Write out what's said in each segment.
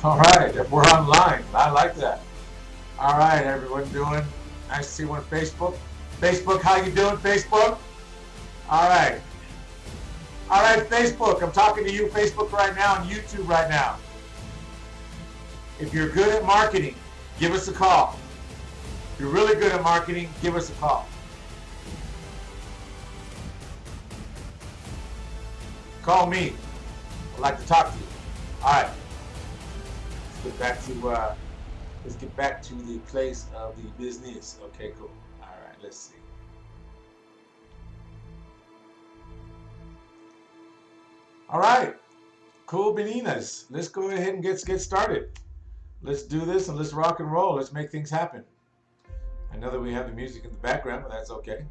All right, if we're online, I like that. All right, everyone doing? Nice to see you on Facebook. Facebook, how you doing, Facebook? All right. All right, Facebook, I'm talking to you, Facebook right now and YouTube right now. If you're good at marketing, give us a call. If you're really good at marketing, give us a call. Call me. I'd like to talk to you. All right. Let's get back to the place of the business. Okay, cool. All right, let's see. All right, cool beninas. Let's go ahead and get started. Let's do this and let's rock and roll. Let's make things happen. I know that we have the music in the background, but that's okay.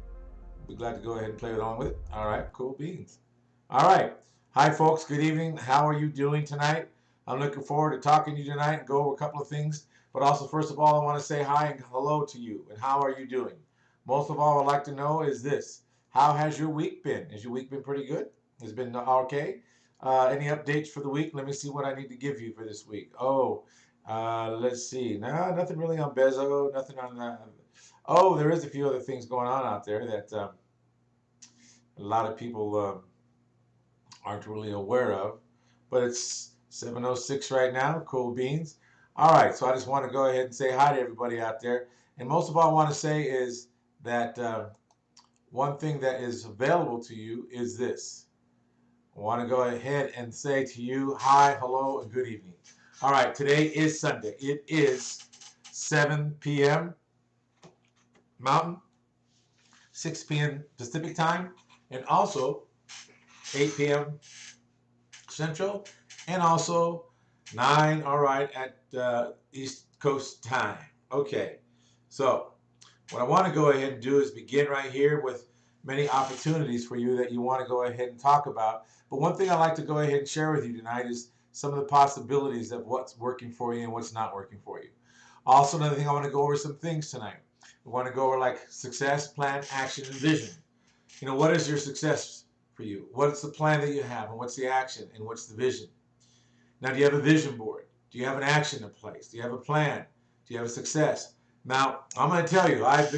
Be glad to go ahead and play along with it. All right, cool beans. All right. Hi, folks. Good evening. How are you doing tonight? I'm looking forward to talking to you tonight and go over a couple of things. But also, first of all, I want to say hi and hello to you. And how are you doing? Most of all, I'd like to know is this. How has your week been? Has your week been pretty good? Has it been okay? Any updates for the week? Let me see what I need to give you for this week. Let's see. No, nothing really on Bezo. Nothing on that. Oh, there is a few other things going on out there that a lot of people aren't really aware of. But it's 7:06 right now. Cool beans. All right, so I just want to go ahead and say hi to everybody out there. And most of all, I want to say is that one thing that is available to you is this. I want to go ahead and say to you, hi, hello, and good evening. All right, today is Sunday. It is 7 p.m. Mountain, 6 p.m. Pacific time, and also 8 p.m. Central, and also 9, all right, at East Coast time. Okay, so what I want to go ahead and do is begin right here with many opportunities for you that you want to go ahead and talk about. But one thing I'd like to go ahead and share with you tonight is some of the possibilities of what's working for you and what's not working for you. Also, another thing, I want to go over some things tonight. We want to go over like success, plan, action, and vision. You know, what is your success for you? What's the plan that you have, and what's the action, and what's the vision? Now, do you have a vision board? Do you have an action in place? Do you have a plan? Do you have a success? Now, I'm going to tell you, I've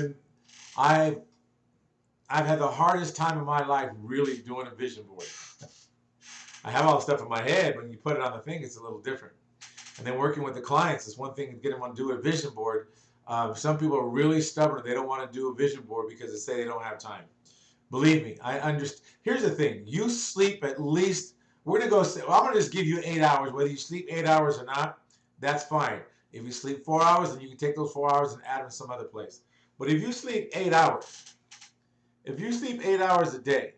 had the hardest time in my life really doing a vision board. I have all the stuff in my head. When you put it on the thing, it's a little different. And then working with the clients is one thing to get them to do a vision board. Some people are really stubborn. They don't want to do a vision board because they say they don't have time. Believe me, I understand. Here's the thing. You sleep at least, we're going to go, I'm going to just give you 8 hours. Whether you sleep 8 hours or not, that's fine. If you sleep 4 hours, then you can take those 4 hours and add them some other place. But if you sleep 8 hours, if you sleep 8 hours a day,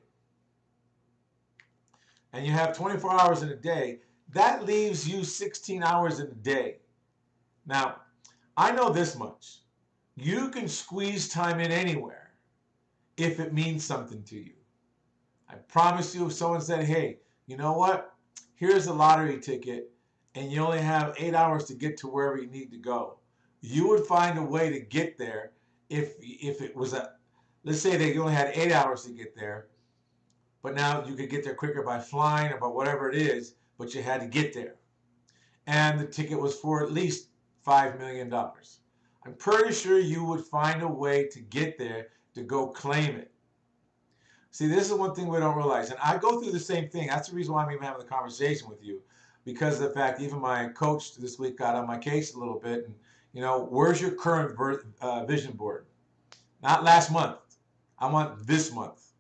and you have 24 hours in a day, that leaves you 16 hours in a day. Now, I know this much. You can squeeze time in anywhere if it means something to you. I promise you, if someone said, hey, you know what? Here's a lottery ticket, and you only have 8 hours to get to wherever you need to go. You would find a way to get there if it was let's say that you only had 8 hours to get there, but now you could get there quicker by flying or by whatever it is, but you had to get there. And the ticket was for at least $5 million. I'm pretty sure you would find a way to get there to go claim it. See, this is one thing we don't realize. And I go through the same thing. That's the reason why I'm even having the conversation with you. Because of the fact, even my coach this week got on my case a little bit. And, you know, where's your current vision board? Not last month. I want this month.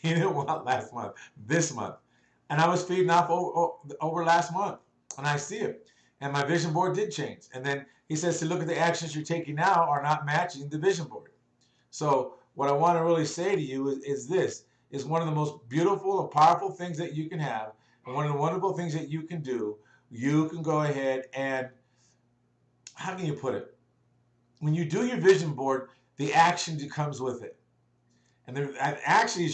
He didn't want last month, this month. And I was feeding off over last month. And I see it. And my vision board did change. And then he says, look at the actions you're taking now are not matching the vision board. So what I want to really say to you is this is one of the most beautiful and powerful things that you can have. And one of the wonderful things that you can do. You can go ahead and, how can you put it? When you do your vision board, the action that comes with it. And there actually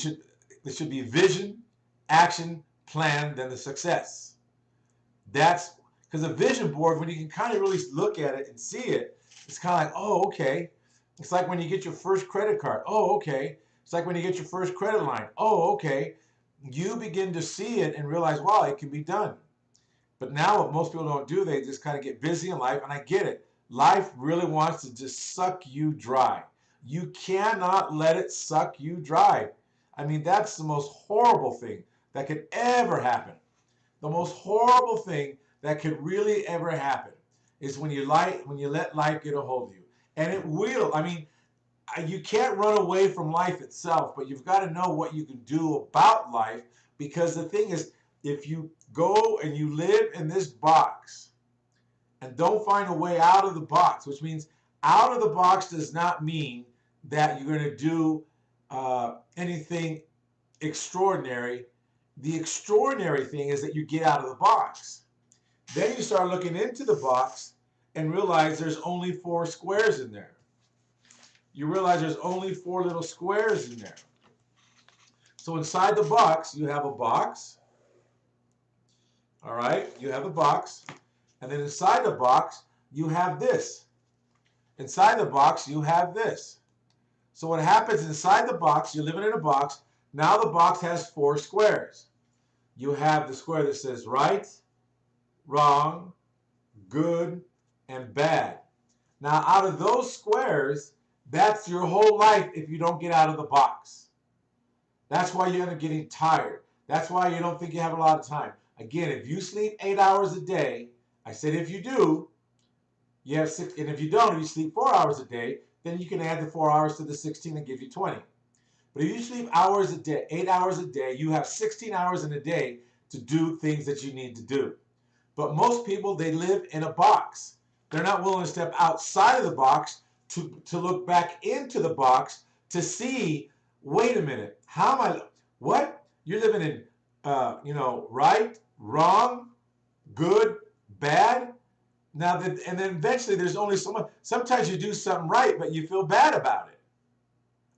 there should be vision, action, plan, then the success. That's because a vision board, when you can kind of really look at it and see it, it's kind of like, oh, okay. It's like when you get your first credit card. Oh, okay. It's like when you get your first credit line. Oh, okay. You begin to see it and realize, wow, it can be done. But now what most people don't do, they just kind of get busy in life, and I get it. Life really wants to just suck you dry. You cannot let it suck you dry. I mean, that's the most horrible thing that could ever happen. The most horrible thing that could really ever happen is when you let life get a hold of you. And it will. I mean, you can't run away from life itself, but you've got to know what you can do about life, because the thing is, if you go and you live in this box and don't find a way out of the box, which means out of the box does not mean that you're going to do anything extraordinary. The extraordinary thing is that you get out of the box. Then you start looking into the box and realize there's only 4 squares in there. You realize there's only 4 little squares in there. So inside the box, you have a box. All right, you have a box. And then inside the box, you have this. Inside the box, you have this. So what happens inside the box, you're living in a box. Now the box has 4 squares. You have the square that says right, wrong, good, and bad. Now out of those squares, that's your whole life if you don't get out of the box. That's why you end up getting tired. That's why you don't think you have a lot of time. Again, if you sleep 8 hours a day, I said if you do, you have 6, and if you don't, if you sleep 4 hours a day, then you can add the 4 hours to the 16 and give you 20. But if you sleep hours a day, 8 hours a day, you have 16 hours in a day to do things that you need to do. But most people, they live in a box. They're not willing to step outside of the box to look back into the box to see, wait a minute, how am I, what? You're living in, right, wrong, good, bad. Now, and then eventually there's only so much. Sometimes you do something right, but you feel bad about it.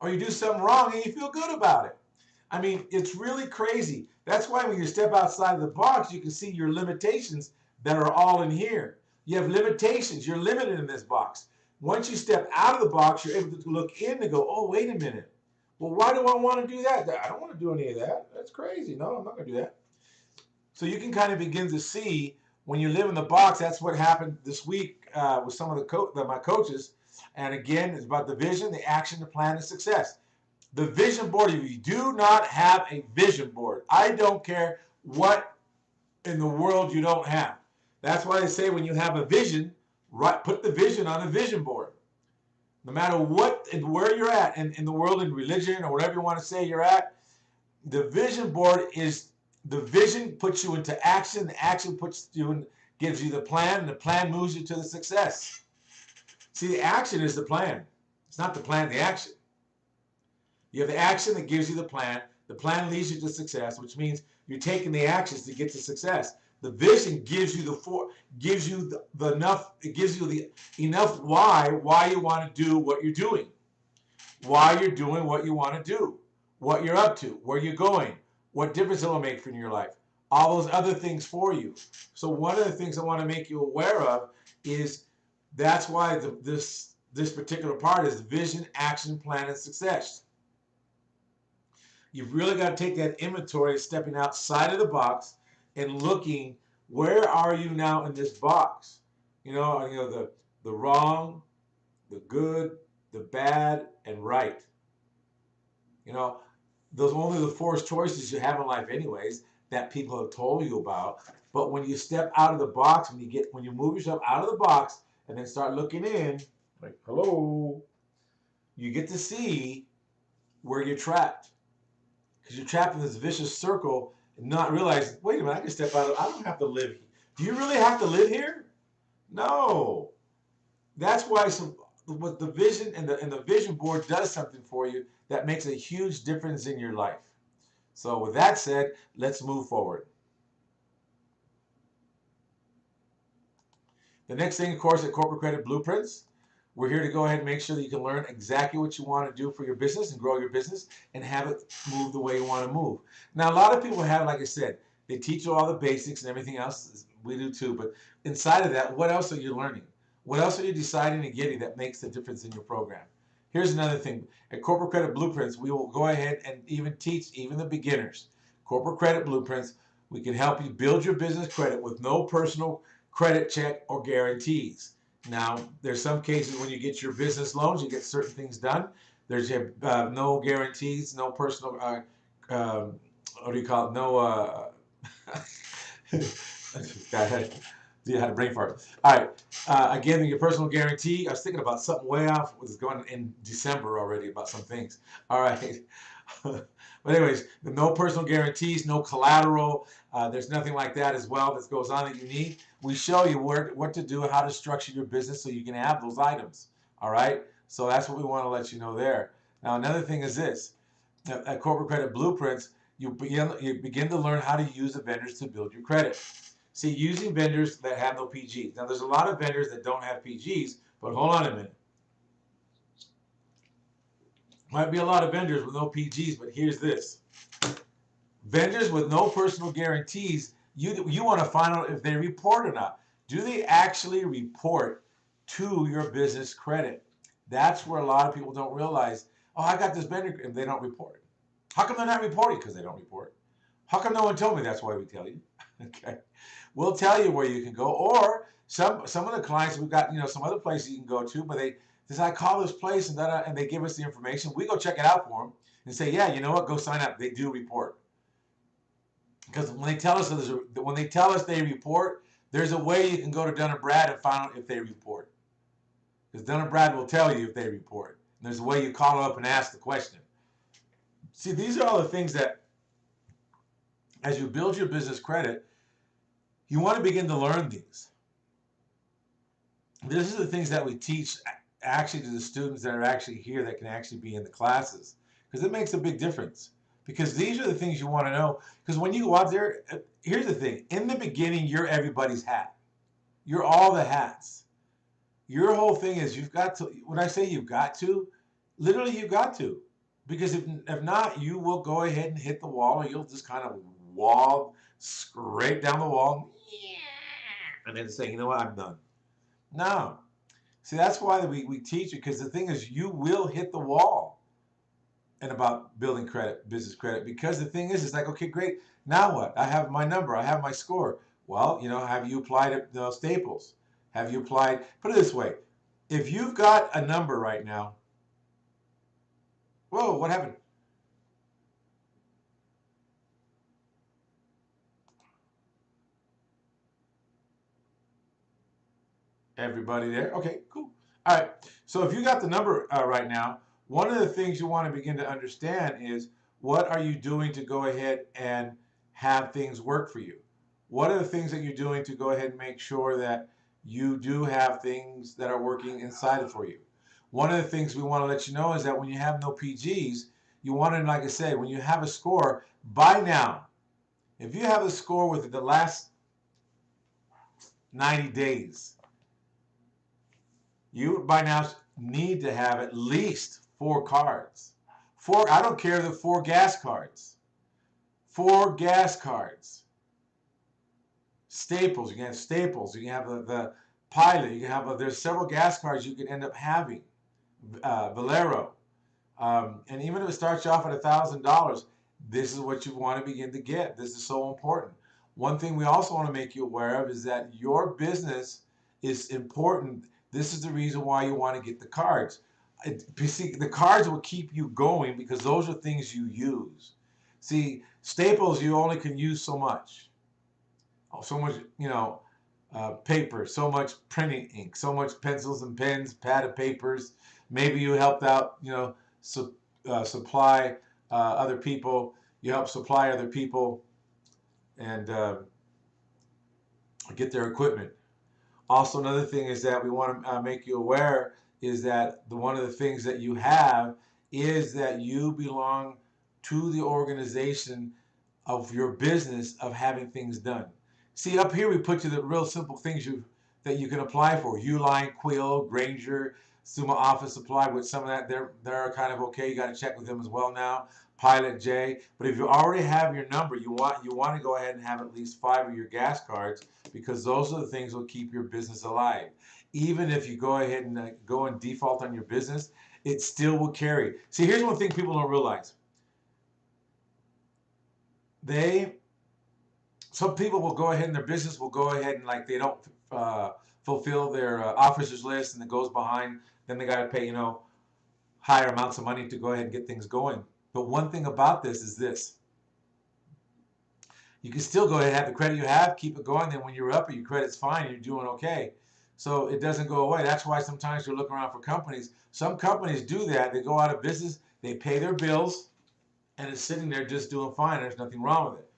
Or you do something wrong and you feel good about it. I mean, it's really crazy. That's why when you step outside of the box, you can see your limitations that are all in here. You have limitations. You're limited in this box. Once you step out of the box, you're able to look in and go, oh, wait a minute. Well, why do I want to do that? I don't want to do any of that. That's crazy. No, I'm not going to do that. So you can kind of begin to see when you live in the box. That's what happened this week with some of my coaches. And again, it's about the vision, the action, the plan, the success. The vision board, if you do not have a vision board, I don't care what in the world you don't have. That's why I say when you have a vision, put the vision on a vision board. No matter what and where you're at in the world, in religion, or whatever you want to say you're at, the vision board is, the vision puts you into action, the action puts you in, gives you the plan, and the plan moves you to the success. See, the action is the plan. It's not the plan, the action. You have the action that gives you the plan leads you to success, which means you're taking the actions to get to success. The vision gives you enough why you want to do what you're doing, why you're doing what you want to do, what you're up to, where you're going, what difference it will make in your life, all those other things for you. So one of the things I want to make you aware of is that's why this particular part is vision, action, plan, and success. You've really got to take that inventory, stepping outside of the box and looking, where are you now in this box? The wrong, the good, the bad, and right. Those are only the 4 choices you have in life anyways that people have told you about. But when you step out of the box, when you move yourself out of the box and then start looking in, like, hello, you get to see where you're trapped. Because you're trapped in this vicious circle and not realize, wait a minute, I can step out of, I don't have to live here. Do you really have to live here? No. That's why what the vision and the vision board does something for you that makes a huge difference in your life. So with that said, let's move forward. The next thing, of course, at Corporate Credit Blueprints, we're here to go ahead and make sure that you can learn exactly what you want to do for your business and grow your business and have it move the way you want to move. Now, a lot of people have, like I said, they teach you all the basics and everything else. We do too. But inside of that, what else are you learning? What else are you deciding and getting that makes the difference in your program? Here's another thing. At Corporate Credit Blueprints, we will go ahead and even teach even the beginners. Corporate Credit Blueprints, We can help you build your business credit with no personal credit check or guarantees. Now, there's some cases when you get your business loans, you get certain things done. There's no guarantees, no personal, what do you call it? No, I had a brain fart. All right. Again, your personal guarantee. I was thinking about something way off. Was going in December already about some things. All right. But anyways, no personal guarantees, no collateral. There's nothing like that as well that goes on that you need. We show you what to do, how to structure your business so you can have those items. All right. So that's what we want to let you know there. Now, another thing is this: at Corporate Credit Blueprints, you begin to learn how to use the vendors to build your credit. See, using vendors that have no PGs. Now, there's a lot of vendors that don't have PGs, but hold on a minute. Might be a lot of vendors with no PGs, but here's this. Vendors with no personal guarantees, you want to find out if they report or not. Do they actually report to your business credit? That's where a lot of people don't realize, oh, I got this vendor, and they don't report. How come they're not reporting? Because they don't report. How come no one told me? That's why we tell you. Okay. We'll tell you where you can go, or some of the clients we've got, some other places you can go to, but they say, I call this place and they give us the information. We go check it out for them and say, yeah, you know what, go sign up. They do report. Because when they tell us they report, there's a way you can go to Dun & Brad and find out if they report. Because Dun & Brad will tell you if they report. And there's a way you call up and ask the question. See, these are all the things that, as you build your business credit, you want to begin to learn these. This is the things that we teach actually to the students that are actually here that can actually be in the classes. Because it makes a big difference. Because these are the things you want to know. Because when you go out there, here's the thing. In the beginning, you're everybody's hat. You're all the hats. Your whole thing is you've got to, when I say you've got to, literally you've got to. Because if not, you will go ahead and hit the wall, or you'll just kind of scrape down the wall, and then say, you know what, I'm done. No. See, that's why we teach it, because the thing is, you will hit the wall and about building credit, business credit, because the thing is, it's like, okay, great. Now what? I have my number. I have my score. Well, have you applied at Staples? Have you applied? Put it this way. If you've got a number right now, whoa, what happened? Everybody there? Okay, cool. All right. So if you got the number right now, one of the things you want to begin to understand is, what are you doing to go ahead and have things work for you? What are the things that you're doing to go ahead and make sure that you do have things that are working inside it for you? One of the things we want to let you know is that when you have no PGs, you want to, like I said, when you have a score, by now, if you have a score within the last 90 days, you by now need to have at least 4 cards. I don't care, the 4 gas cards. 4 gas cards. Staples, you can have Staples, you can have the Pilot, you can have, there's several gas cards you can end up having. Valero. And even if it starts you off at $1,000, this is what you want to begin to get. This is so important. One thing we also want to make you aware of is that your business is important. This is the reason why you want to get the cards. See, the cards will keep you going because those are things you use. See, Staples, you only can use so much. So much, paper, so much printing ink, so much pencils and pens, padded papers. Maybe you helped out, supply other people. You help supply other people and get their equipment. Also, another thing is that we want to make you aware is that one of the things that you have is that you belong to the organization of your business of having things done. See, up here we put you the real simple things that you can apply for. Uline, Quill, Granger, Suma Office Supply. With some of that, they're kind of okay. You got to check with them as well now. Pilot J. But if you already have your number, you want to go ahead and have at least 5 of your gas cards, because those are the things that will keep your business alive. Even if you go ahead and go and default on your business, it still will carry. See, here's one thing people don't realize. some people will go ahead and their business will go ahead and like they don't fulfill their officers list and it goes behind. Then they got to pay, higher amounts of money to go ahead and get things going. But one thing about this is this. You can still go ahead and have the credit you have, keep it going. Then when you're up, your credit's fine, you're doing okay. So it doesn't go away. That's why sometimes you're looking around for companies. Some companies do that. They go out of business, they pay their bills, and it's sitting there just doing fine. There's nothing wrong with it.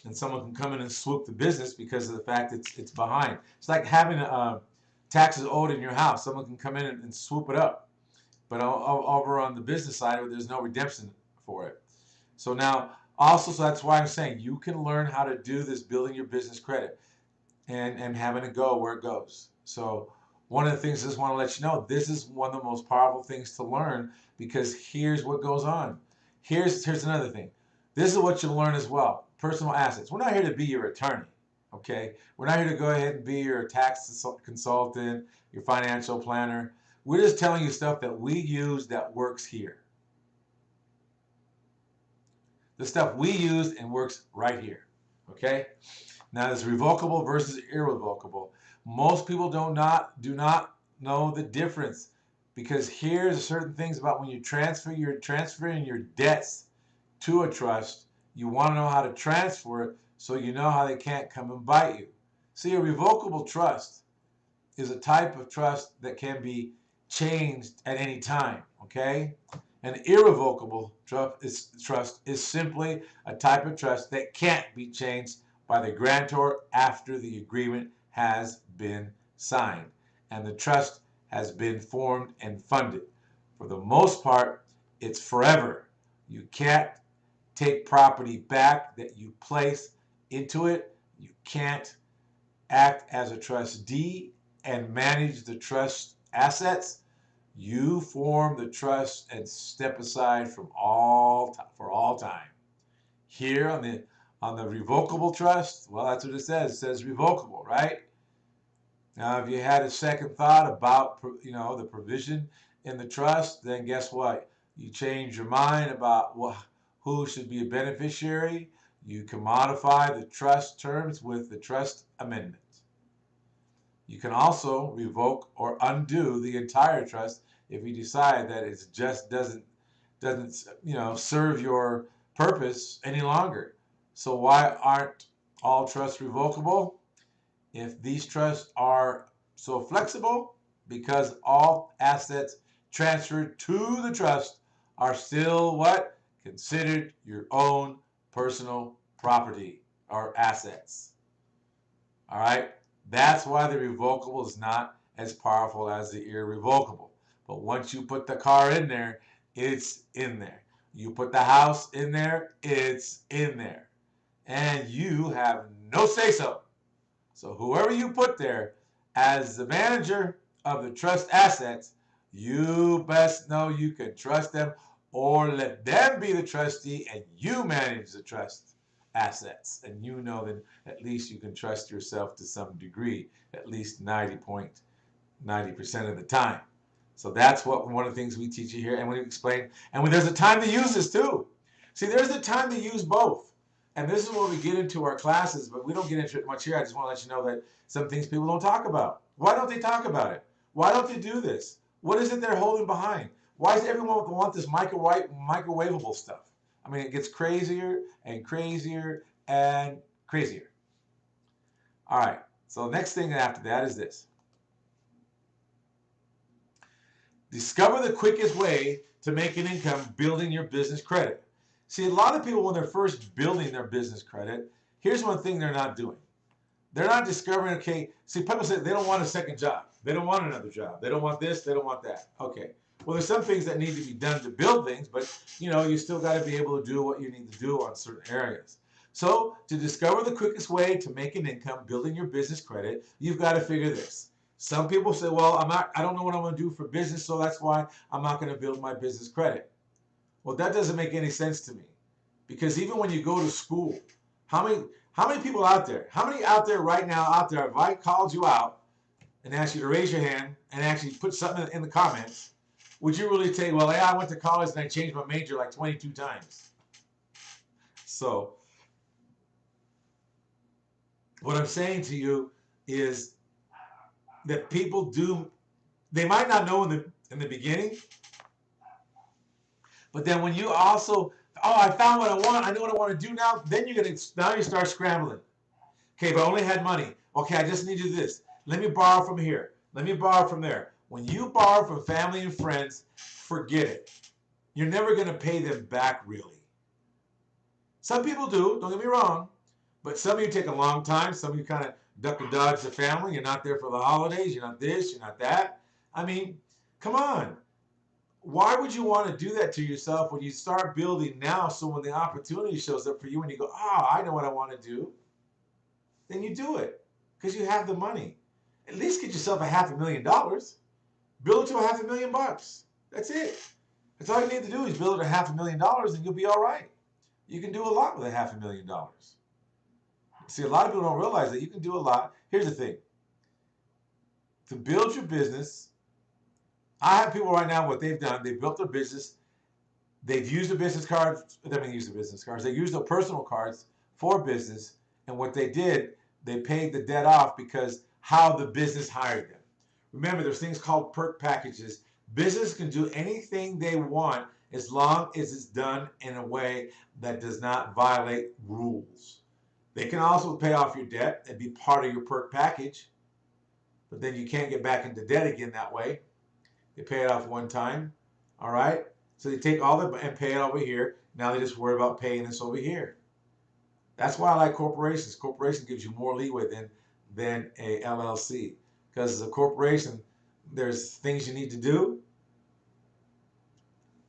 And someone can come in and swoop the business because of the fact it's behind. It's like having taxes owed in your house. Someone can come in and swoop it up. But over on the business side, there's no redemption for it. So now, also, so that's why I'm saying you can learn how to do this, building your business credit and having it go where it goes. So one of the things I just want to let you know, this is one of the most powerful things to learn because here's what goes on. Here's another thing. This is what you'll learn as well. Personal assets. We're not here to be your attorney, okay? We're not here to go ahead and be your tax consultant, your financial planner. We're just telling you stuff that we use that works here. The stuff we use and works right here, okay? Now, there's revocable versus irrevocable. Most people do not know the difference because here's certain things about when you transferring your debts to a trust. You want to know how to transfer it so you know how they can't come and bite you. See, a revocable trust is a type of trust that can be changed at any time, okay? An irrevocable trust is simply a type of trust that can't be changed by the grantor after the agreement has been signed and the trust has been formed and funded. For the most part, it's forever. You can't take property back that you place into it. You can't act as a trustee and manage the trust assets. You form the trust and step aside for all time. Here on the revocable trust, well, that's what it says. It says revocable, right? Now, if you had a second thought about the provision in the trust, then guess what? You change your mind about who should be a beneficiary. You can modify the trust terms with the trust amendment. You can also revoke or undo the entire trust if you decide that it just doesn't serve your purpose any longer. So why aren't all trusts revocable? If these trusts are so flexible, because all assets transferred to the trust are still what? Considered your own personal property or assets. All right? That's why the revocable is not as powerful as the irrevocable. But once you put the car in there, it's in there. You put the house in there, it's in there. And you have no say-so. So whoever you put there as the manager of the trust assets, you best know you can trust them or let them be the trustee and you manage the trust assets. And you know that at least you can trust yourself to some degree, at least 90% of the time. So that's one of the things we teach you here and we explain. And when there's a time to use this too. See, there's a time to use both. And this is where we get into our classes, but we don't get into it much here. I just want to let you know that some things people don't talk about. Why don't they talk about it? Why don't they do this? What is it they're holding behind? Why does everyone want this microwavable stuff? I mean, it gets crazier and crazier and crazier. All right, so next thing after that is this. Discover the quickest way to make an income building your business credit. See, a lot of people, when they're first building their business credit, here's one thing they're not doing. They're not discovering, okay, see, people say they don't want a second job. They don't want another job. They don't want this. They don't want that. Okay. Well, there's some things that need to be done to build things, but, you still got to be able to do what you need to do on certain areas. So to discover the quickest way to make an income building your business credit, you've got to figure this. Some people say, well, I don't know what I'm going to do for business, so that's why I'm not going to build my business credit. Well, that doesn't make any sense to me, because even when you go to school, how many people out there? How many out there right now if I called you out and asked you to raise your hand and actually put something in the comments, would you really say, well, yeah, I went to college and I changed my major like 22 times? So what I'm saying to you is that people do, they might not know in the beginning, but then when you also, oh, I found what I want, I know what I want to do now, then now you start scrambling. Okay, but I only had money. Okay, I just need to do this. Let me borrow from here. Let me borrow from there. When you borrow from family and friends, forget it. You're never going to pay them back, really. Some people do, don't get me wrong, but some of you take a long time. Some of you kind of duck and dodge the family. You're not there for the holidays. You're not this, you're not that. I mean, come on. Why would you want to do that to yourself when you start building now, so when the opportunity shows up for you and you go, I know what I want to do, then you do it because you have the money. At least get yourself $500,000. Build it to $500,000. That's it. That's all you need to do is build it to $500,000 and you'll be all right. You can do a lot with $500,000. See, a lot of people don't realize that you can do a lot. Here's the thing. To build your business, I have people right now, what they've done, they've built their business. They've used the business cards. They haven't used the business cards. They used their personal cards for business. And what they did, they paid the debt off because how the business hired them. Remember, there's things called perk packages. Business can do anything they want as long as it's done in a way that does not violate rules. They can also pay off your debt and be part of your perk package, but then you can't get back into debt again that way. They pay it off one time, all right? So they take all the and pay it over here. Now they just worry about paying this over here. That's why I like corporations. Corporation gives you more leeway than a LLC. Because as a corporation, there's things you need to do,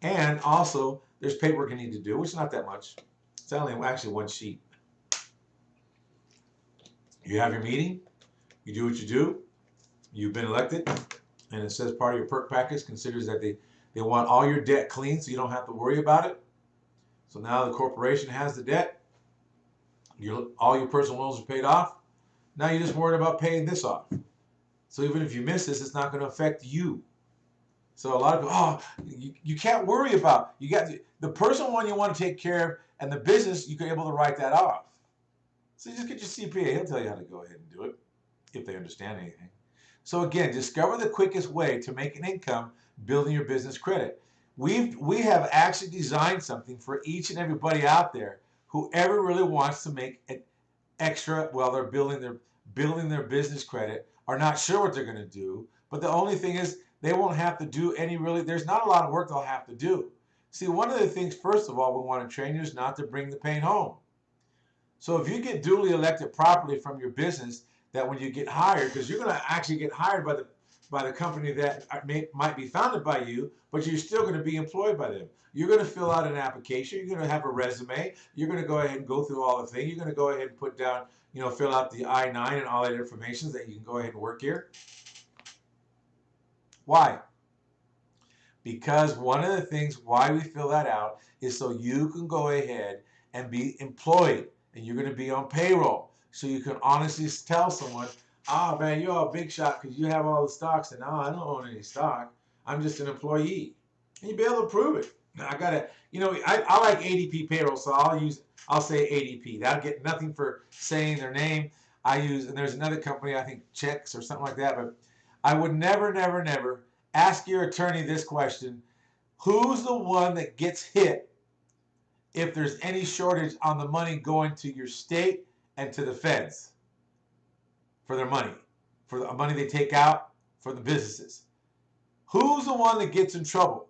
and also there's paperwork you need to do, which is not that much. It's only actually one sheet. You have your meeting, you do what you do, you've been elected, and it says part of your perk package considers that they want all your debt clean so you don't have to worry about it. So now the corporation has the debt, all your personal loans are paid off. Now you're just worried about paying this off. So even if you miss this, it's not going to affect you. So a lot of people, you can't worry about. You got the personal one you want to take care of, and the business, you're able to write that off. So you just get your CPA. He'll tell you how to go ahead and do it if they understand anything. So again, discover the quickest way to make an income building your business credit. We have actually designed something for each and everybody out there, whoever really wants to make an extra while they're building their business credit, are not sure what they're going to do. But the only thing is they won't have to do there's not a lot of work they'll have to do. See, one of the things, first of all, we want to train you is not to bring the pain home. So if you get duly elected properly from your business, that when you get hired, because you're going to actually get hired by the company that might be founded by you, but you're still going to be employed by them. You're going to fill out an application. You're going to have a resume. You're going to go ahead and go through all the things. You're going to go ahead and put down, fill out the I-9 and all that information that you can go ahead and work here. Why? Because one of the things why we fill that out is so you can go ahead and be employed, and you're going to be on payroll. So you can honestly tell someone, oh man, you're a big shot because you have all the stocks, and I don't own any stock. I'm just an employee. And you'll be able to prove it. I like ADP payroll, so I'll say ADP. That'll get nothing for saying their name. And there's another company, I think Checks or something like that, but I would never, never, never ask your attorney this question: who's the one that gets hit if there's any shortage on the money going to your state and to the feds for their money, for the money they take out for the businesses? Who's the one that gets in trouble?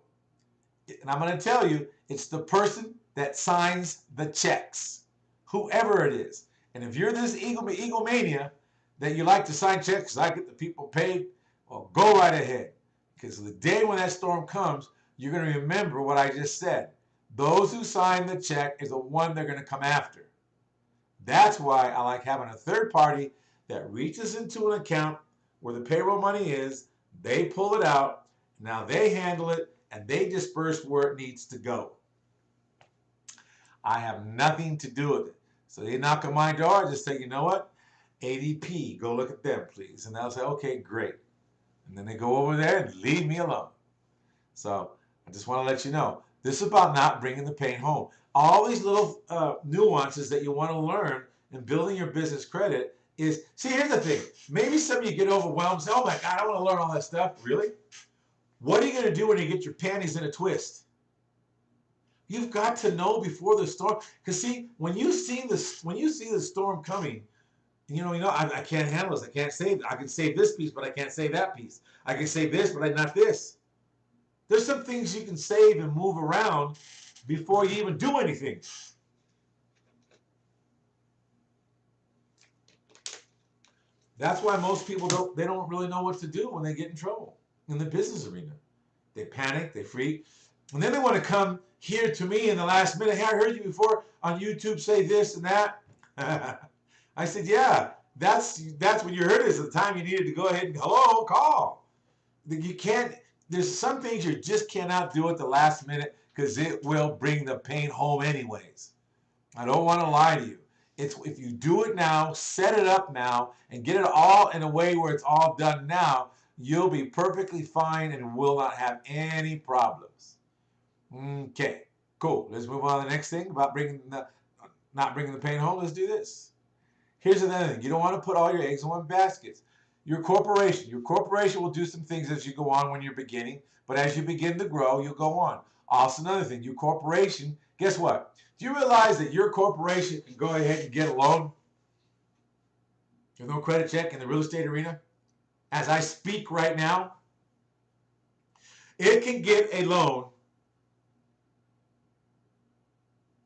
And I'm going to tell you, it's the person that signs the checks, whoever it is. And if you're this egomania that you like to sign checks because I get the people paid, well, go right ahead. Because the day when that storm comes, you're going to remember what I just said. Those who sign the check is the one they're going to come after. That's why I like having a third party that reaches into an account where the payroll money is, they pull it out, now they handle it, and they disperse where it needs to go. I have nothing to do with it. So they knock on my door, I just say, you know what? ADP, go look at them, please. And they'll say, okay, great. And then they go over there and leave me alone. So I just want to let you know, this is about not bringing the pain home. All these little nuances that you want to learn in building your business credit is, see, here's the thing. Maybe some of you get overwhelmed, say, oh my God, I want to learn all that stuff. Really? What are you going to do when you get your panties in a twist? You've got to know before the storm. Because see, when you see the storm coming, I can't handle this. I can't save. I can save this piece, but I can't save that piece. I can save this, but not this. There's some things you can save and move around before you even do anything. That's why most people don't really know what to do when they get in trouble in the business arena. They panic, they freak, and then they want to come here to me in the last minute. Hey, I heard you before on YouTube say this and that. I said, yeah, that's when you heard it, is the time you needed to go ahead and call. You can't. There's some things you just cannot do at the last minute because it will bring the pain home anyways. I don't want to lie to you. If you do it now, set it up now, and get it all in a way where it's all done now, you'll be perfectly fine and will not have any problems. Okay, cool. Let's move on to the next thing about not bringing the pain home. Let's do this. Here's another thing. You don't want to put all your eggs in one basket. Your corporation will do some things as you go on when you're beginning, but as you begin to grow, you'll go on. Also, another thing, your corporation, guess what? Do you realize that your corporation can go ahead and get a loan? There's no credit check in the real estate arena. As I speak right now, it can get a loan.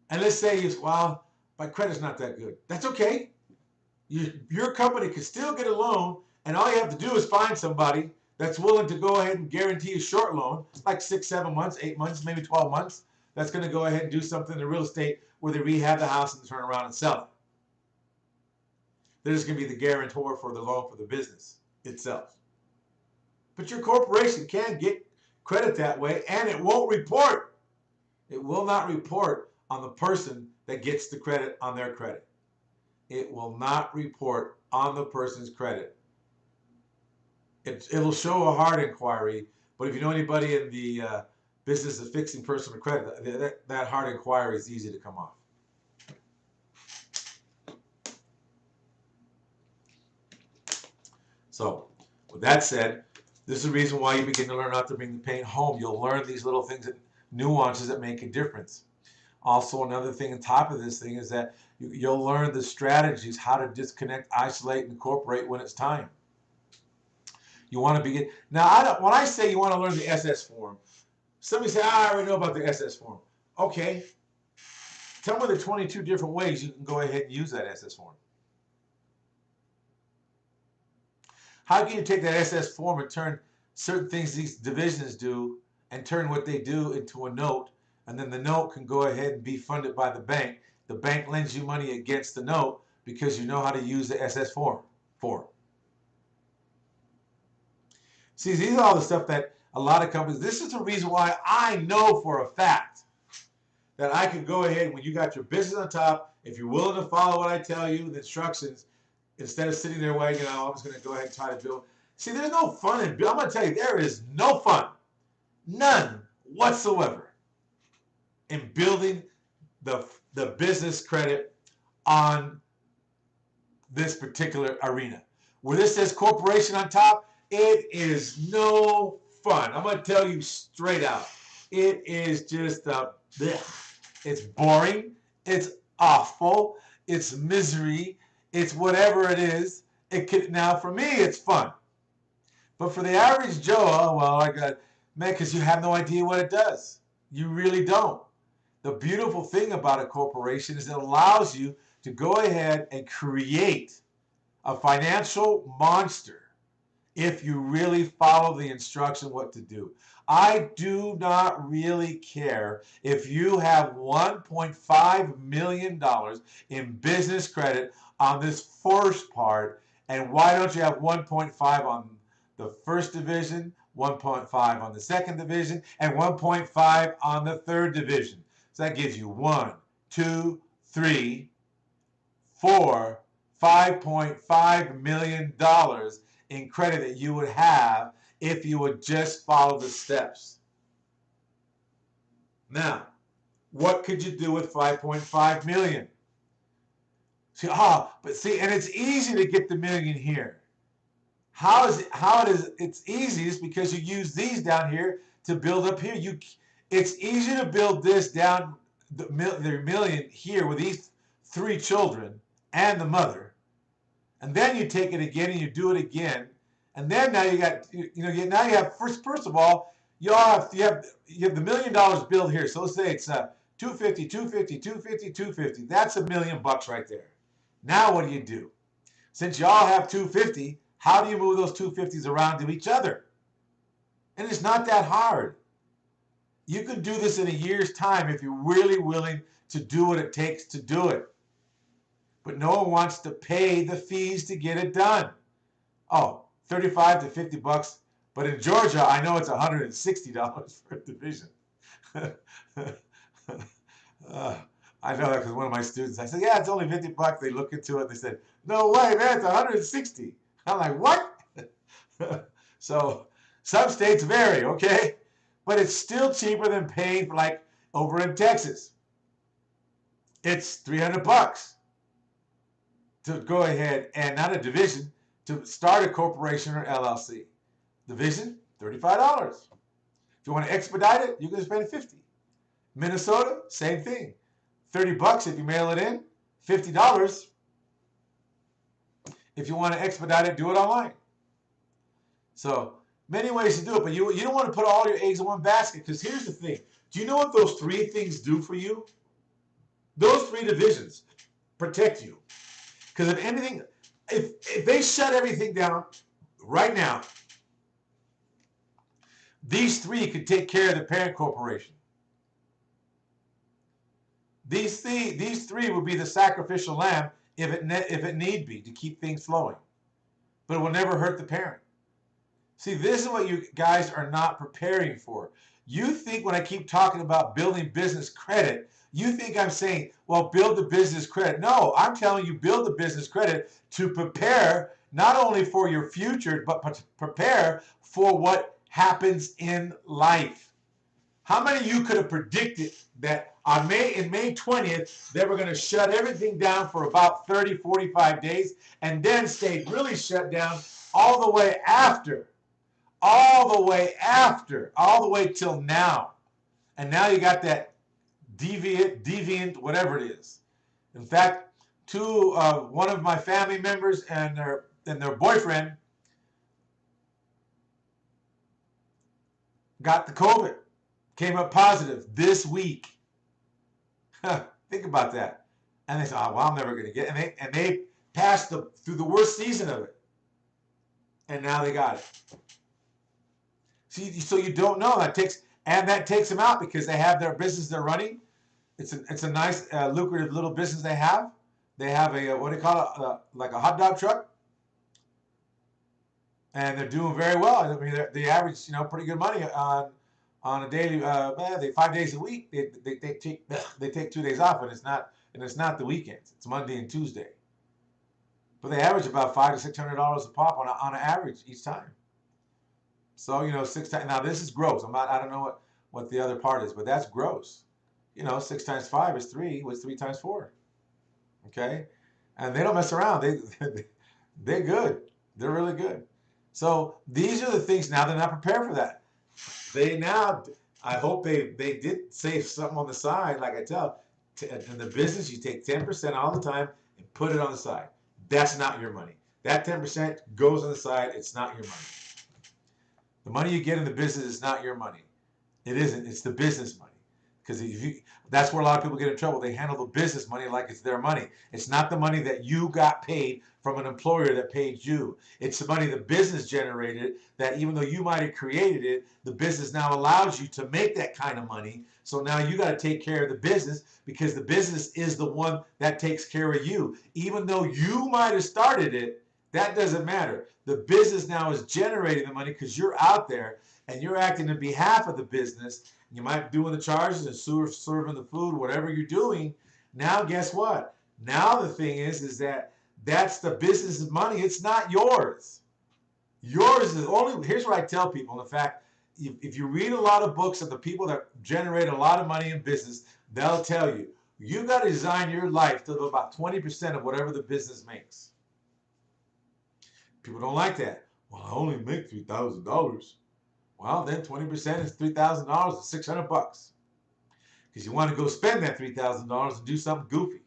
And let's say, well, my credit's not that good. That's okay. Your company can still get a loan, and all you have to do is find somebody that's willing to go ahead and guarantee a short loan, like 6, 7 months, 8 months, maybe 12 months. That's going to go ahead and do something in real estate where they rehab the house and turn around and sell it. They're just going to be the guarantor for the loan for the business itself. But your corporation can get credit that way, and it won't report. It will not report on the person that gets the credit on their credit. It will not report on the person's credit. It'll show a hard inquiry, but if you know anybody in the business of fixing personal credit, that hard inquiry is easy to come off. So, with that said, this is the reason why you begin to learn not to bring the pain home. You'll learn these little things, nuances that make a difference. Also, another thing on top of this thing is that you'll learn the strategies, how to disconnect, isolate, and incorporate when it's time. You want to begin. Now, when I say you want to learn the SS form, somebody say, I already know about the SS form. Okay. Tell me the 22 different ways you can go ahead and use that SS form. How can you take that SS form and turn certain things these divisions do and turn what they do into a note, and then the note can go ahead and be funded by the bank. The bank lends you money against the note because you know how to use the SS form. See, these are all the stuff that a lot of companies, this is the reason why I know for a fact that I can go ahead, when you got your business on top, if you're willing to follow what I tell you, the instructions, instead of sitting there waiting, I'm just going to go ahead and try to build. See, there's no fun in building. I'm going to tell you, there is no fun, none whatsoever, in building the business credit on this particular arena. Where this says corporation on top, it is no fun. I'm going to tell you straight out. It is just it's boring. It's awful. It's misery. It's whatever it is. Now, for me, it's fun. But for the average Joe, well, because you have no idea what it does. You really don't. The beautiful thing about a corporation is it allows you to go ahead and create a financial monster if you really follow the instruction what to do. I do not really care if you have $1.5 million in business credit on this first part, and why don't you have 1.5 on the first division, 1.5 on the second division, and 1.5 on the third division. So that gives you 1, 2, 3, 4, $5.5 million in credit that you would have if you would just follow the steps. Now, what could you do with $5.5 million? See, but see, and it's easy to get the million here. How is it? How it is? It's easiest because you use these down here to build up here. It's easy to build this down the million here with these three children and the mother, and then you take it again and you do it again, and then now you got now you have first of all you have the $1 million billed here. So let's say it's 250, 250, 250, 250. That's $1,000,000 right there. Now what do? Since y'all have 250, how do you move those 250s around to each other? And it's not that hard. You can do this in a year's time if you're really willing to do what it takes to do it. But no one wants to pay the fees to get it done. Oh, 35 to 50 bucks. But in Georgia, I know it's $160 for a division. I know that because one of my students, I said, yeah, it's only 50 bucks. They look into it. They said, no way, man, it's 160. I'm like, what? So some states vary, okay? But it's still cheaper than paying for like over in Texas. It's 300 bucks to go ahead and not a division, to start a corporation or LLC. Division, $35. If you want to expedite it, you can spend $50. Minnesota, same thing. 30 bucks if you mail it in, $50. If you want to expedite it, do it online. So many ways to do it, but you don't want to put all your eggs in one basket, because here's the thing. Do you know what those three things do for you? Those three divisions protect you. Because if anything, if they shut everything down right now, these three could take care of the parent corporation. These three would be the sacrificial lamb if it need be to keep things flowing. But it will never hurt the parent. See, this is what you guys are not preparing for. You think when I keep talking about building business credit, you think I'm saying, well, build the business credit. No, I'm telling you, build the business credit to prepare not only for your future, but prepare for what happens in life. How many of you could have predicted that on May 20th, they were going to shut everything down for about 30, 45 days and then stayed really shut down all the way till now. And now you got that deviant, whatever it is. In fact, one of my family members and their boyfriend got the COVID, came up positive this week. Think about that. And they said, oh, well, I'm never going to get it. And they passed through the worst season of it. And now they got it. See, so you don't know. That takes them out because they have their business they're running. It's a nice, lucrative little business they have. They have a, what do you call it, like a hot dog truck. And they're doing very well. I mean, they average, pretty good money on a daily, 5 days a week. They take 2 days off, and it's not the weekends. It's Monday and Tuesday. But they average about $500 to $600 a pop on an average each time. So 6 times. Now this is gross. I don't know what the other part is, but that's gross. 6 times 5 is 3. What's 3 times 4? Okay, and they don't mess around. They're good. They're really good. So these are the things. Now they're not prepared for that. I hope they did save something on the side. Like I tell, in the business, you take 10% all the time and put it on the side. That's not your money. That 10% goes on the side. It's not your money. The money you get in the business is not your money. It isn't. It's the business money. Because that's where a lot of people get in trouble. They handle the business money like it's their money. It's not the money that you got paid from an employer that paid you. It's the money the business generated that even though you might have created it, the business now allows you to make that kind of money. So now you got to take care of the business because the business is the one that takes care of you. Even though you might have started it, that doesn't matter. The business now is generating the money because you're out there and you're acting on behalf of the business. You might be doing the charges and serving the food, whatever you're doing. Now, guess what? Now the thing is that that's the business's money. It's not yours. Yours is only, here's what I tell people. In fact, if you read a lot of books of the people that generate a lot of money in business, they'll tell you, You got to design your life to about 20% of whatever the business makes. People don't like that. Well, I only make $3,000. Well, then 20% is $3,000 is $600. Because you want to go spend that $3,000 and do something goofy.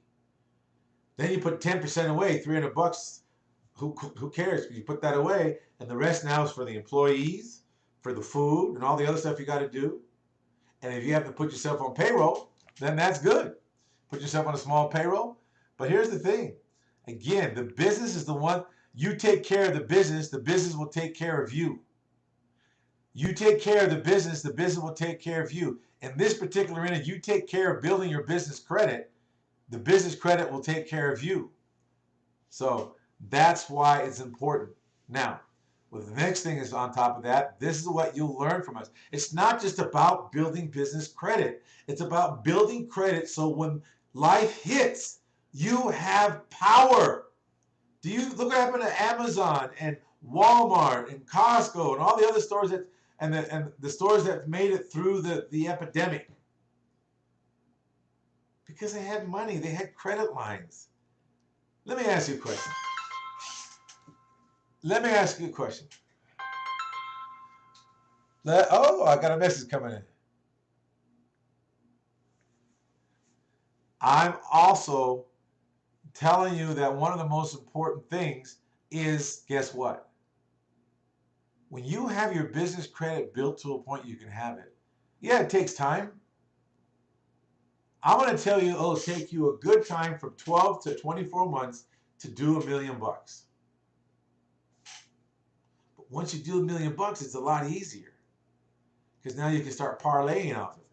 Then you put 10% away, $300. Who cares? You put that away, and the rest now is for the employees, for the food, and all the other stuff you got to do. And if you have to put yourself on payroll, then that's good. Put yourself on a small payroll. But here's the thing. Again, the business is the one. You take care of the business will take care of you. You take care of the business will take care of you. In this particular instance, you take care of building your business credit, the business credit will take care of you. So that's why it's important. Now, well, the next thing is on top of that, this is what you'll learn from us. It's not just about building business credit. It's about building credit so when life hits, you have power. Do you look what happened to Amazon and Walmart and Costco and all the other stores that and the stores that made it through the epidemic? Because they had money, they had credit lines. Let me ask you a question. Oh, I got a message coming in. I'm also telling you that one of the most important things is, guess what? When you have your business credit built to a point you can have it, yeah, it takes time. I'm going to tell you it'll take you a good time from 12 to 24 months to do $1 million. But once you do $1 million, it's a lot easier because now you can start parlaying off of it.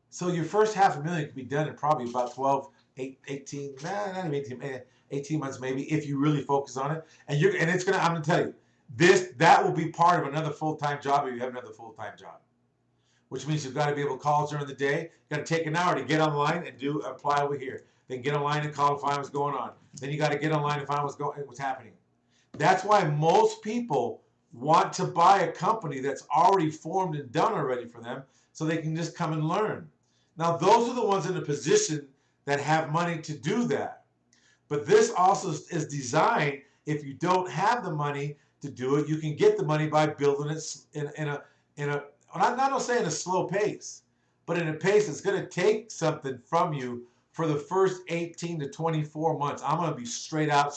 So your first $500,000 can be done in probably about 12, 18, not even 18 months maybe, if you really focus on it. And it's gonna, I'm gonna tell you, that will be part of another full-time job if you have another full-time job. Which means you've got to be able to call during the day. You've got to take an hour to get online and apply over here. Then get online and call and find what's going on. Then you got to get online and find what's happening. That's why most people want to buy a company that's already formed and done already for them so they can just come and learn. Now, those are the ones in a position that have money to do that. But this also is designed, if you don't have the money to do it, you can get the money by building it in a I'm not saying a slow pace, but in a pace that's going to take something from you for the first 18 to 24 months. I'm going to be straight out.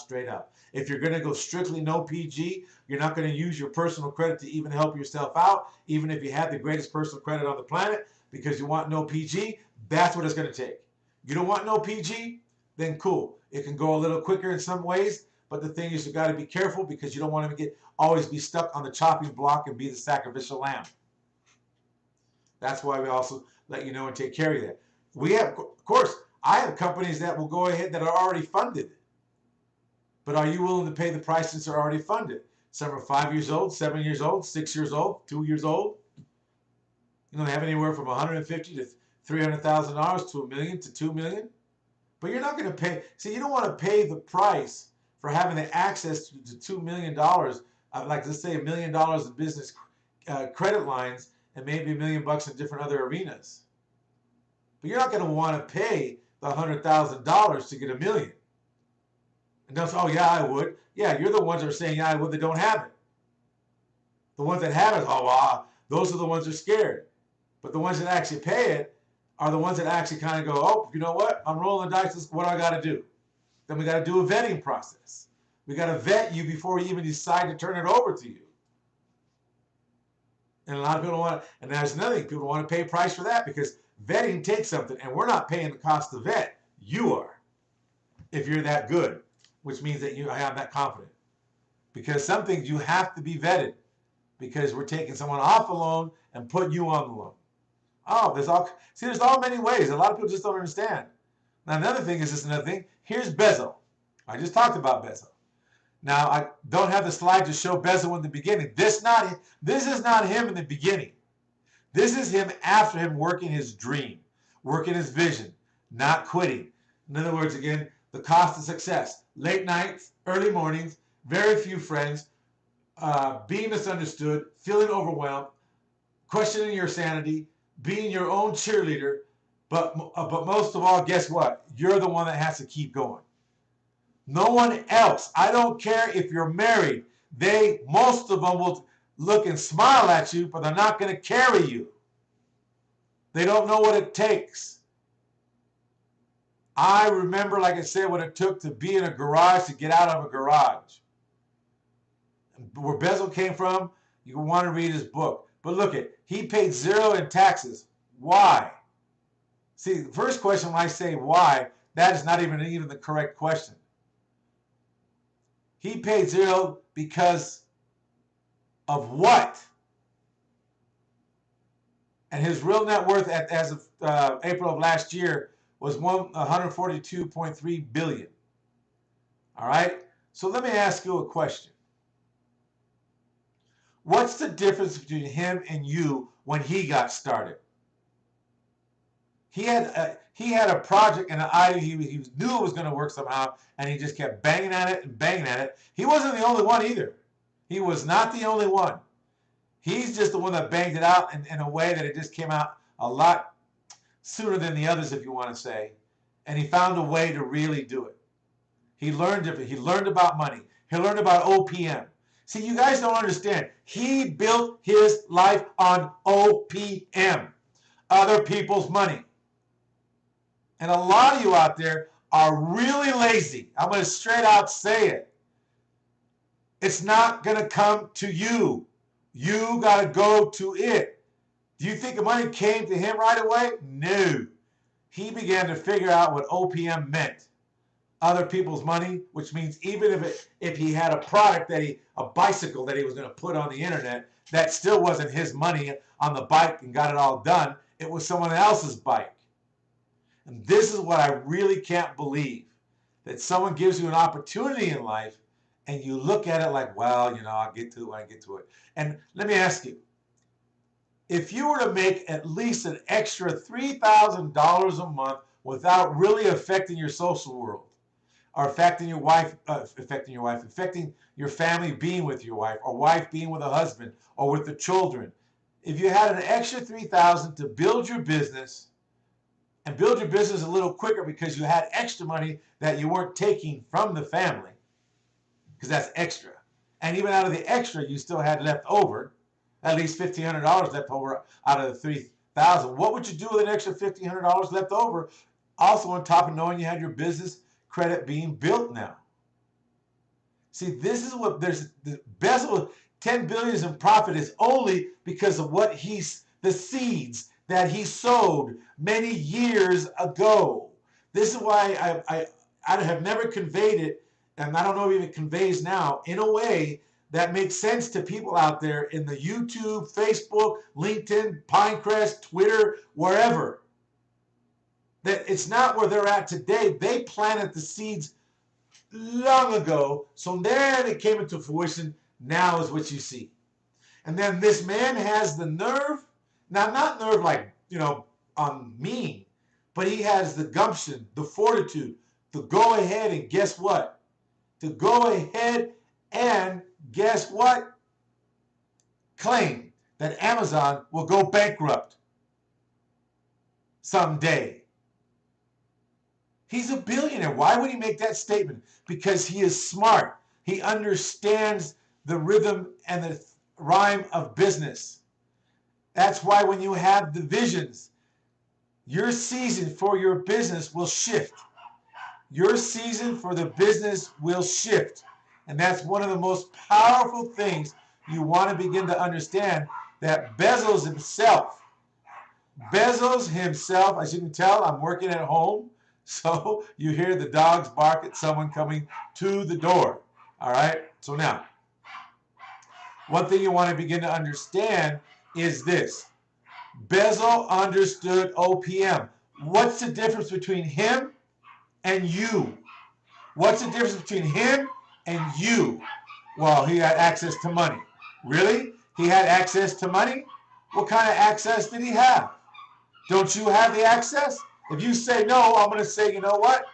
If you're going to go strictly no PG, you're not going to use your personal credit to even help yourself out, even if you have the greatest personal credit on the planet, because you want no PG, that's what it's going to take. You don't want no PG? Then cool. It can go a little quicker in some ways, but the thing is you got to be careful because you don't want to always be stuck on the chopping block and be the sacrificial lamb. That's why we also let you know and take care of that. We have, of course, I have companies that will go ahead that are already funded. But are you willing to pay the price since they're already funded? Some are 5 years old, 7 years old, 6 years old, 2 years old. You know, they have anywhere from $150,000 to $300,000 to $1 million to $2 million. But you're not going to pay. See, you don't want to pay the price for having the access to $2 million, like let's say $1 million in business credit lines, and maybe $1 million in different other arenas. But you're not going to want to pay the $100,000 to get $1 million. And they'll say, oh, yeah, I would. Yeah, you're the ones that are saying, yeah, I would, that don't have it. The ones that have it, oh, wow, those are the ones that are scared. But the ones that actually pay it are the ones that actually kind of go, oh, you know what? I'm rolling the dice. What do I got to do? Then we got to do a vetting process. We got to vet you before we even decide to turn it over to you. And a lot of people don't want to, and there's another thing, people want to pay a price for that because vetting takes something, and we're not paying the cost to vet. You are, if you're that good, which means that you have that confidence. Because some things you have to be vetted because we're taking someone off a loan and putting you on the loan. Oh, there's all many ways. A lot of people just don't understand. Now, another thing is just another thing. Here's Bezo. I just talked about Bezo. Now, I don't have the slide to show Bezo in the beginning. This is not him in the beginning. This is him after him working his dream, working his vision, not quitting. In other words, again, the cost of success. Late nights, early mornings, very few friends, being misunderstood, feeling overwhelmed, questioning your sanity, being your own cheerleader, But most of all, guess what? You're the one that has to keep going. No one else. I don't care if you're married. Most of them will look and smile at you, but they're not going to carry you. They don't know what it takes. I remember, like I said, what it took to be in a garage, to get out of a garage. Where Bezel came from, you want to read his book. But look at, he paid 0 in taxes. Why? See, the first question when I say why, that is not even the correct question. He paid 0 because of what? And his real net worth as of April of last year was $142.3 billion. All right? So let me ask you a question. What's the difference between him and you when he got started? He had a project and an idea he knew it was going to work somehow, and he just kept banging at it and banging at it. He wasn't the only one either. He was not the only one. He's just the one that banged it out in a way that it just came out a lot sooner than the others, if you want to say. And he found a way to really do it. He learned different. He learned about money. He learned about OPM. See, you guys don't understand. He built his life on OPM, other people's money. And a lot of you out there are really lazy. I'm going to straight out say it. It's not going to come to you. You got to go to it. Do you think the money came to him right away? No. He began to figure out what OPM meant. Other people's money, which means even if he had a product a bicycle that he was going to put on the internet, that still wasn't his money on the bike and got it all done. It was someone else's bike. And this is what I really can't believe, that someone gives you an opportunity in life and you look at it like, well, I'll get to it when I get to it. And let me ask you, if you were to make at least an extra $3,000 a month without really affecting your social world, or affecting your wife, affecting your family being with your wife, or wife being with a husband, or with the children, if you had an extra $3,000 to build your business, and build your business a little quicker because you had extra money that you weren't taking from the family, because that's extra. And even out of the extra, you still had left over, at least $1,500 left over out of the $3,000. What would you do with an extra $1,500 left over? Also on top of knowing you had your business credit being built now. See, this is what the Bezel, $10 billion in profit is only because of what the seeds that he sowed many years ago. This is why I have never conveyed it, and I don't know if it conveys now, in a way that makes sense to people out there in the YouTube, Facebook, LinkedIn, Pinecrest, Twitter, wherever. That it's not where they're at today. They planted the seeds long ago, so then it came into fruition. Now is what you see. And then this man has the nerve, now not nerve like, mean, but he has the gumption, the fortitude to go ahead and guess what? To go ahead and guess what? Claim that Amazon will go bankrupt someday. He's a billionaire. Why would he make that statement? Because he is smart. He understands the rhythm and the rhyme of business. That's why when you have the visions, your season for your business will shift. Your season for the business will shift. And that's one of the most powerful things you want to begin to understand, that Bezos himself, as you can tell, I'm working at home. So you hear the dogs bark at someone coming to the door. All right? So now, one thing you want to begin to understand is this. Bezel understood OPM. What's the difference between him and you? What's the difference between him and you? Well, he had access to money. Really? He had access to money? What kind of access did he have? Don't you have the access? If you say no, I'm going to say, you know what?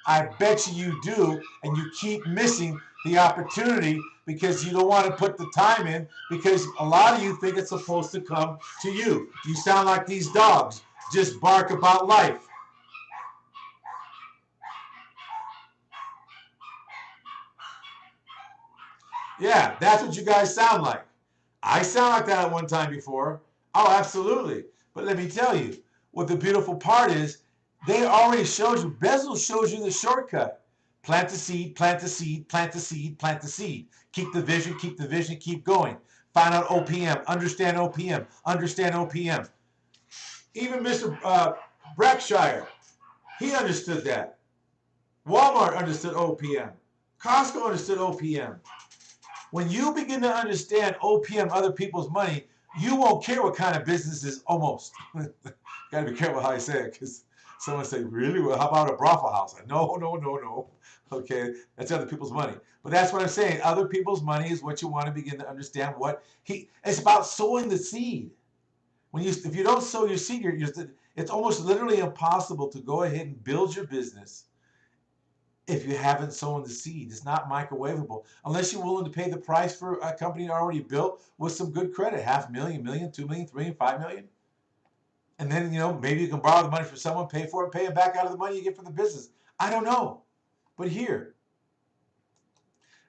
I bet you do, and you keep missing the opportunity because you don't want to put the time in, because a lot of you think it's supposed to come to you. You sound like these dogs. just bark about life. Yeah, that's what you guys sound like. I sound like that at one time before. Oh, absolutely. But let me tell you, what the beautiful part is, they already showed you, Bezel shows you the shortcut. Plant the seed, plant the seed, plant the seed, plant the seed. Keep the vision, keep going. Find out OPM, understand OPM, understand OPM. Even Mr. Brackshire, he understood that. Walmart understood OPM. Costco understood OPM. When you begin to understand OPM, other people's money, you won't care what kind of business is almost. Gotta be careful how I say it, because someone say, really? Well, how about a brothel house? No, no, no, no. Okay, that's other people's money. But that's what I'm saying. Other people's money is what you want to begin to understand. It's about sowing the seed. If you don't sow your seed, it's almost literally impossible to go ahead and build your business if you haven't sown the seed. It's not microwavable unless you're willing to pay the price for a company already built with some good credit, $500,000, $1 million, $2 million, $3 million, $5 million. And then, maybe you can borrow the money from someone, pay for it, pay it back out of the money you get from the business. I don't know. But here,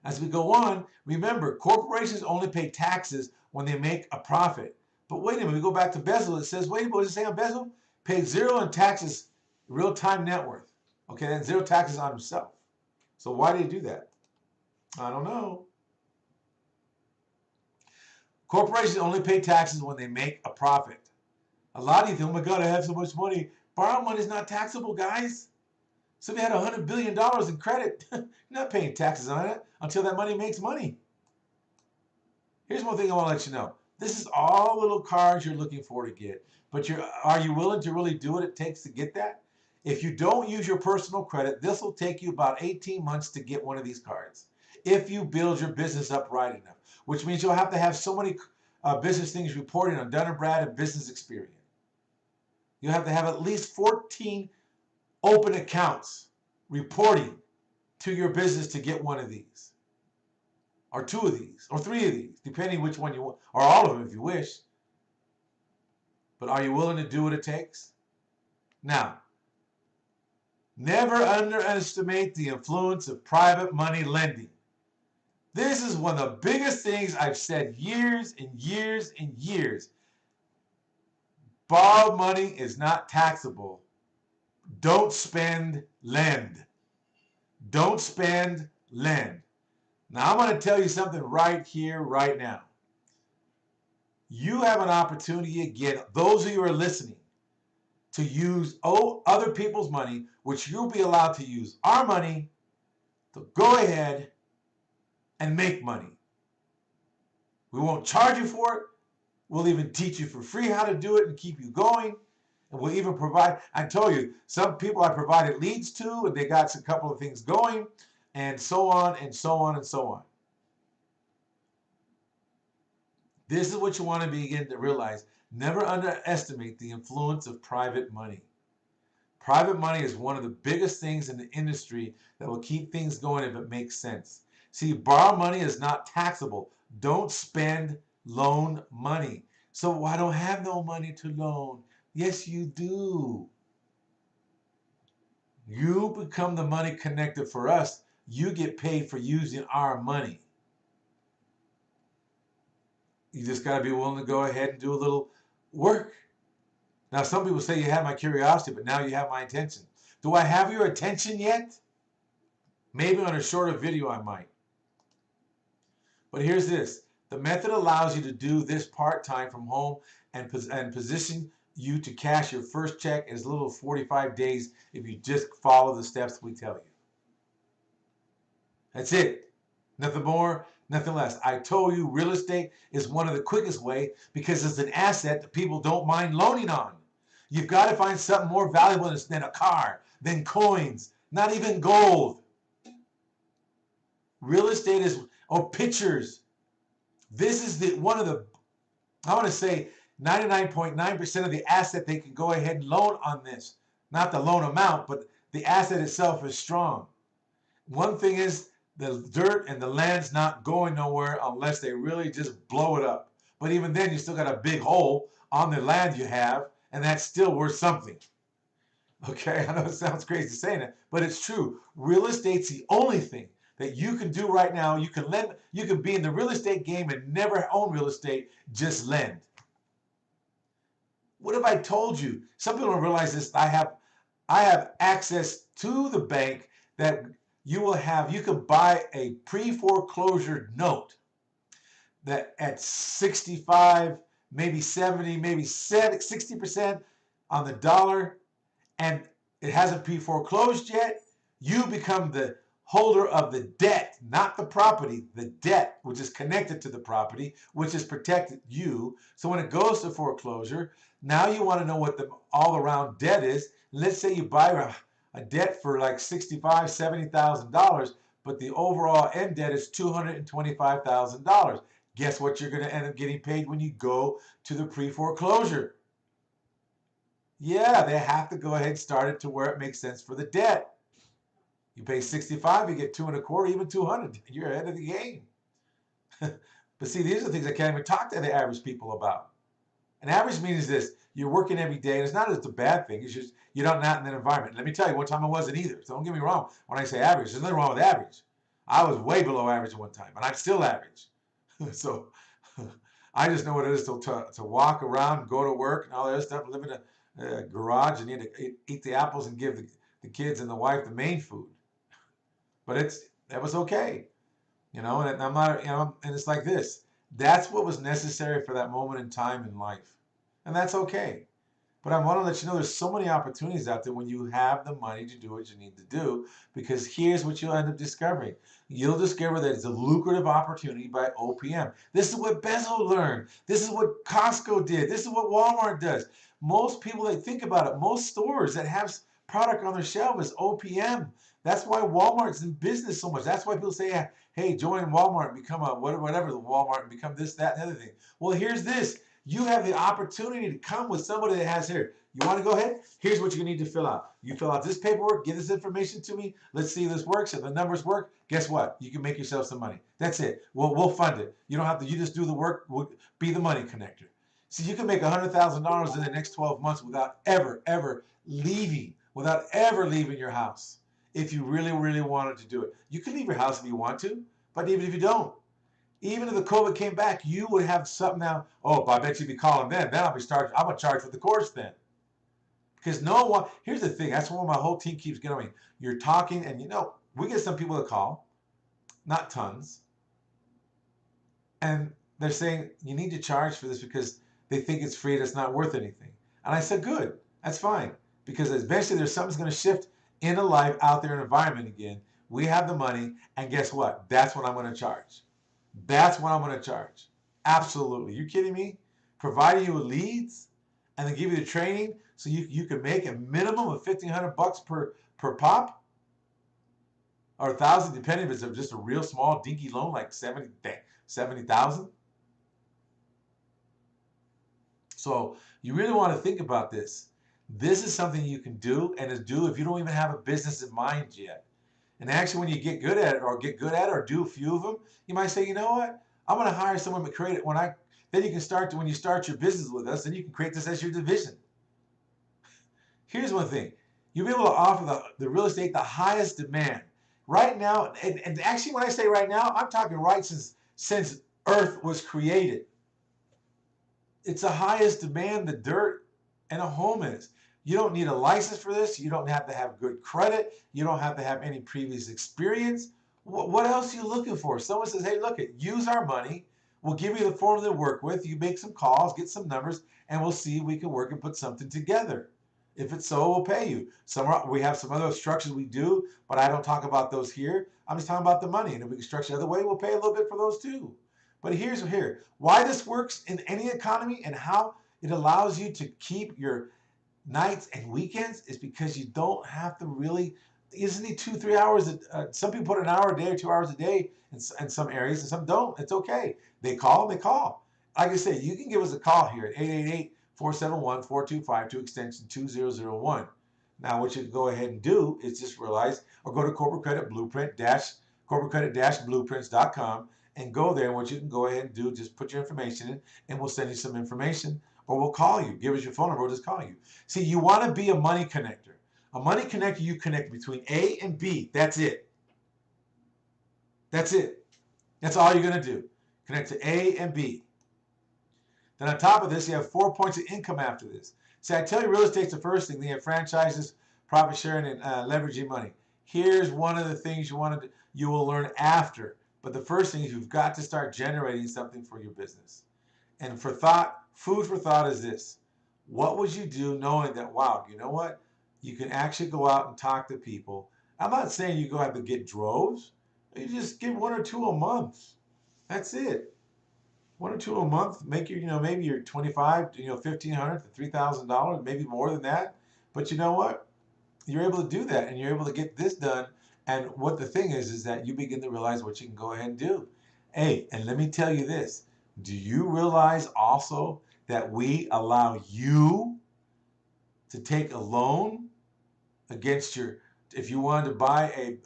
as we go on, remember, corporations only pay taxes when they make a profit. But wait a minute, we go back to Bezel. It says, wait a minute, what does it say on Bezel? Paid zero in taxes, real-time net worth. Okay, and zero taxes on himself. So why do you do that? I don't know. Corporations only pay taxes when they make a profit. A lot of you think, oh my God, I have so much money. Borrowed money is not taxable, guys. So if you had $100 billion in credit, you're not paying taxes on it until that money makes money. Here's one thing I want to let you know. This is all little cards you're looking for to get. But are you willing to really do what it takes to get that? If you don't use your personal credit, this will take you about 18 months to get one of these cards. If you build your business up right enough, which means you'll have to have so many business things reporting on Dun & Brad and Business Experience. You'll have to have at least 14 open accounts reporting to your business to get one of these, or two of these, or three of these, depending which one you want, or all of them if you wish. But are you willing to do what it takes? Now, never underestimate the influence of private money lending. This is one of the biggest things I've said years and years and years. Borrowed money is not taxable. Don't spend, lend. Don't spend, lend. Now I'm going to tell you something right here, right now. You have an opportunity again, those of you who are listening, to use other people's money, which you'll be allowed to use our money to go ahead and make money. We won't charge you for it. We'll even teach you for free how to do it and keep you going. And we'll even provide, I told you, some people I provided leads to, and they got a couple of things going, and so on and so on and so on. This is what you want to begin to realize. Never underestimate the influence of private money. Private money is one of the biggest things in the industry that will keep things going if it makes sense. See, borrow money is not taxable. Don't spend, loan money. So I don't have no money to loan. Yes, you do. You become the money connector for us. You get paid for using our money. You just got to be willing to go ahead and do a little work. Now, some people say you have my curiosity, but now you have my attention. Do I have your attention yet? Maybe on a shorter video I might. But here's this. The method allows you to do this part-time from home and position you to cash your first check in as little as 45 days if you just follow the steps we tell you. That's it. Nothing more, nothing less. I told you real estate is one of the quickest way because it's an asset that people don't mind loaning on. You've got to find something more valuable than a car, than coins, not even gold. Real estate is, pictures. This is one of the, I want to say 99.9% of the asset they can go ahead and loan on this. Not the loan amount, but the asset itself is strong. One thing is the dirt and the land's not going nowhere unless they really just blow it up. But even then, you still got a big hole on the land you have, and that's still worth something. Okay, I know it sounds crazy saying it, but it's true. Real estate's the only thing that you can do right now. You can lend, you can be in the real estate game and never own real estate, just lend. What if I told you? Some people don't realize this. I have access to the bank that you can buy a pre-foreclosure note that at 65, maybe 70, maybe 60% on the dollar, and it hasn't pre-foreclosed yet, you become the holder of the debt, not the property, the debt, which is connected to the property, which has protected you. So when it goes to foreclosure, now you want to know what the all-around debt is. Let's say you buy a debt for like $65,000, $70,000, but the overall end debt is $225,000. Guess what you're going to end up getting paid when you go to the pre-foreclosure? Yeah, they have to go ahead and start it to where it makes sense for the debt. You pay 65, you get 2.25, even 200. You're ahead of the game. But see, these are things I can't even talk to the average people about. An average means this: you're working every day, and it's not just a bad thing. It's just you're not in that environment. Let me tell you, one time I wasn't either. So don't get me wrong. When I say average, there's nothing wrong with average. I was way below average at one time, and I'm still average. So I just know what it is to walk around, go to work, and all that other stuff, live in a garage, and eat the apples and give the kids and the wife the main food. But that was okay, and I'm not, and it's like this. That's what was necessary for that moment in time in life, and that's okay. But I want to let you know there's so many opportunities out there when you have the money to do what you need to do, because here's what you'll end up discovering. You'll discover that it's a lucrative opportunity by OPM. This is what Bezo learned. This is what Costco did. This is what Walmart does. Most people that think about it, most stores that have product on their shelf is OPM. That's why Walmart's in business so much. That's why people say, hey, join Walmart and become whatever the Walmart and become this, that, and the other thing. Well, here's this. You have the opportunity to come with somebody that has here. You want to go ahead? Here's what you need to fill out. You fill out this paperwork, give this information to me. Let's see if this works. If the numbers work, guess what? You can make yourself some money. That's it. We'll fund it. You don't have to, you just do the work, be the money connector. See, you can make $100,000 in the next 12 months without ever leaving your house. If you really wanted to do it. You can leave your house if you want to, but even if you don't, even if the COVID came back, you would have something now. Oh, I bet you'd be calling then. Then I'll be charged. I'm going to charge for the course then. Because no one, here's the thing. That's what my whole team keeps getting me. You're talking, and we get some people that call, not tons. And they're saying, you need to charge for this because they think it's free and it's not worth anything. And I said, good. That's fine. Because eventually there's something's going to shift in a life out there in environment again. We have the money, and guess what? That's what I'm going to charge. That's what I'm going to charge. Absolutely. You kidding me? Providing you with leads and then give you the training so you can make a minimum of $1,500 per pop or $1,000, depending if it's just a real small dinky loan like $70,000. So you really want to think about this. This is something you can do and do if you don't even have a business in mind yet. And actually, when you get good at it or do a few of them, you might say, you know what? I'm going to hire someone to create it. Then you can when you start your business with us, then you can create this as your division. Here's one thing. You'll be able to offer the real estate the highest demand. Right now, and actually when I say right now, I'm talking right since Earth was created. It's the highest demand the dirt and a home is. You don't need a license for this. You don't have to have good credit. You don't have to have any previous experience. What else are you looking for? Someone says, hey, look, use our money. We'll give you the formula to work with. You make some calls, get some numbers, and we'll see if we can work and put something together. If it's so, we'll pay you. We have some other structures we do, but I don't talk about those here. I'm just talking about the money. And if we can structure the other way, we'll pay a little bit for those too. But here's why this works in any economy and how it allows you to keep your nights and weekends is because you don't have to really, you just need 2-3 hours. Some people put an hour a day or 2 hours a day in some areas, and some don't. It's okay. They call. Like I say, you can give us a call here at 888-471-4252 extension 2001. Now, what you can go ahead and do is just realize, or go to corporate credit blueprint-blueprints.com and go there. And what you can go ahead and do, just put your information in, and we'll send you some information or we'll call you. Give us your phone number, we'll just call you. See, you want to be a money connector. A money connector, you connect between A and B. That's it. That's it. That's all you're going to do. Connect to A and B. Then on top of this, you have 4 points of income after this. See, I tell you, real estate's the first thing. They have franchises, profit sharing, and leveraging money. Here's one of the things you will learn after. But the first thing is you've got to start generating something for your business. And for thought, food for thought is this. What would you do knowing that, wow, you know what? You can actually go out and talk to people. I'm not saying you go have to get droves. You just get 1 or 2 a month. That's it. 1 or 2 a month. Make your, maybe you're 25, $1,500 to $3,000, maybe more than that. But you know what? You're able to do that, and you're able to get this done. And what the thing is that you begin to realize what you can go ahead and do. Hey, and let me tell you this. Do you realize also that we allow you to take a loan against if you wanted to buy a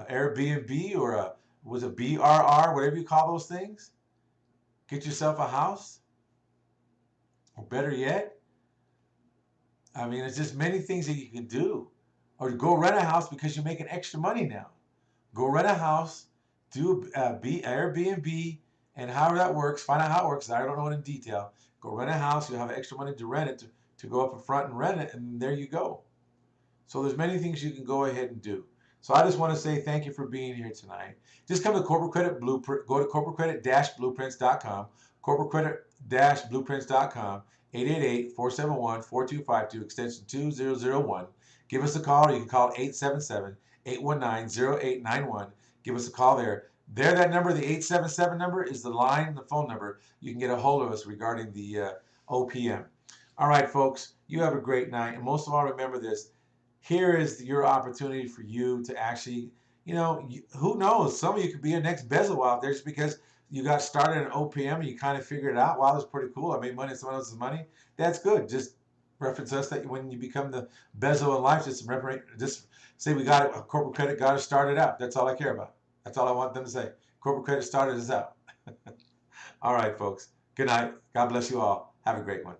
Airbnb or a BRR, whatever you call those things, get yourself a house, or better yet, I mean, it's just many things that you can do. Or go rent a house because you're making extra money now. Go rent a house, do Airbnb, and however that works, find out how it works. I don't know it in detail. Go rent a house, you'll have extra money to rent it, to go up in front and rent it, and there you go. So there's many things you can go ahead and do. So I just want to say thank you for being here tonight. Just come to Corporate Credit Blueprint. Go to corporatecredit-blueprints.com, corporatecredit-blueprints.com, 888-471-4252, extension 2001. Give us a call, or you can call 877-819-0891. Give us a call there. That number, the 877 number, is the line, the phone number. You can get a hold of us regarding the OPM. All right, folks, you have a great night. And most of all, remember this. Here is your opportunity for you to actually, who knows? Some of you could be your next Bezel out there just because you got started in OPM and you kind of figured it out. Wow, that's pretty cool. I made money on someone else's money. That's good. Just reference us that when you become the Bezel in life, just say we got it. Corporate Credit got us started out. That's all I care about. That's all I want them to say. Corporate Credit started us out. All right, folks. Good night. God bless you all. Have a great one.